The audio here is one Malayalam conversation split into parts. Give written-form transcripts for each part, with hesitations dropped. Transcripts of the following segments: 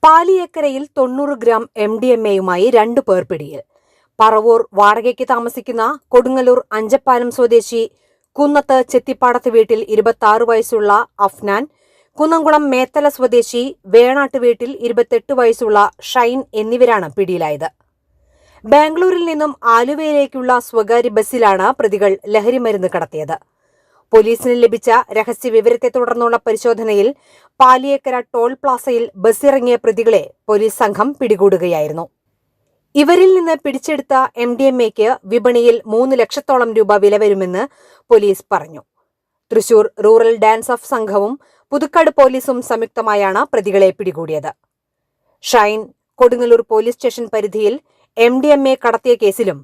പാലിയേക്കരയിൽ 90 ഗ്രാം MDMA-യുമായി 2 പേർ പിടിയിൽ. പറവൂർ വാടകയ്ക്ക് താമസിക്കുന്ന കൊടുങ്ങല്ലൂർ അഞ്ചപ്പാലം സ്വദേശി കുന്നത്ത് ചെത്തിപ്പാടത്ത് വീട്ടിൽ 26 വയസ്സുള്ള അഫ്നാൻ, കുന്നംകുളം മേത്തല സ്വദേശി വേണാട്ട് വീട്ടിൽ 28 വയസ്സുള്ള ഷൈൻ എന്നിവരാണ് പിടിയിലായത്. ബാംഗ്ലൂരിൽ നിന്നും ആലുവയിലേക്കുള്ള സ്വകാര്യ ബസ്സിലാണ് പ്രതികൾ ലഹരിമരുന്ന് കടത്തിയത്. പോലീസിന് ലഭിച്ച രഹസ്യവിവരത്തെ തുടർന്നുള്ള പരിശോധനയിൽ പാലിയേക്കര ടോൾ പ്ലാസയിൽ ബസ്സിറങ്ങിയ പ്രതികളെ പോലീസ് സംഘം പിടികൂടുകയായിരുന്നു. ഇവരിൽ നിന്ന് പിടിച്ചെടുത്ത MDMA-ക്ക് വിപണിയിൽ 3 ലക്ഷത്തോളം രൂപ വില വരുമെന്ന് പോലീസ് പറഞ്ഞു. തൃശൂർ റൂറൽ ഡാൻസ് ഓഫ് സംഘവും പുതുക്കാട് പോലീസും സംയുക്തമായാണ് പ്രതികളെ പിടികൂടിയത്. ഷൈൻ കൊടുങ്ങല്ലൂർ പോലീസ് സ്റ്റേഷൻ പരിധിയിൽ MDMA കടത്തിയ കേസിലും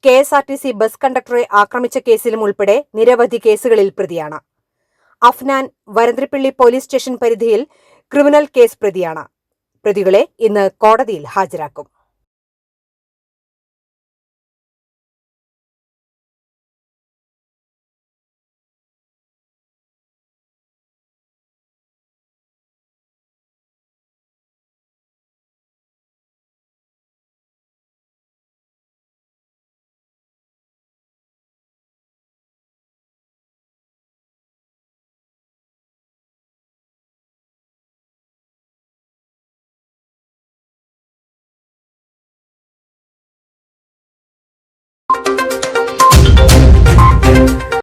KSRTC ബസ് കണ്ടക്ടറെ ആക്രമിച്ച കേസിലും ഉൾപ്പെടെ നിരവധി കേസുകളിൽ പ്രതിയാണ്. അഫ്നാൻ വരന്തരപ്പള്ളി പോലീസ് സ്റ്റേഷൻ പരിധിയിൽ ക്രിമിനൽ കേസ് പ്രതിയാണ്. പ്രതികളെ ഇന്ന് കോടതിയിൽ ഹാജരാക്കും.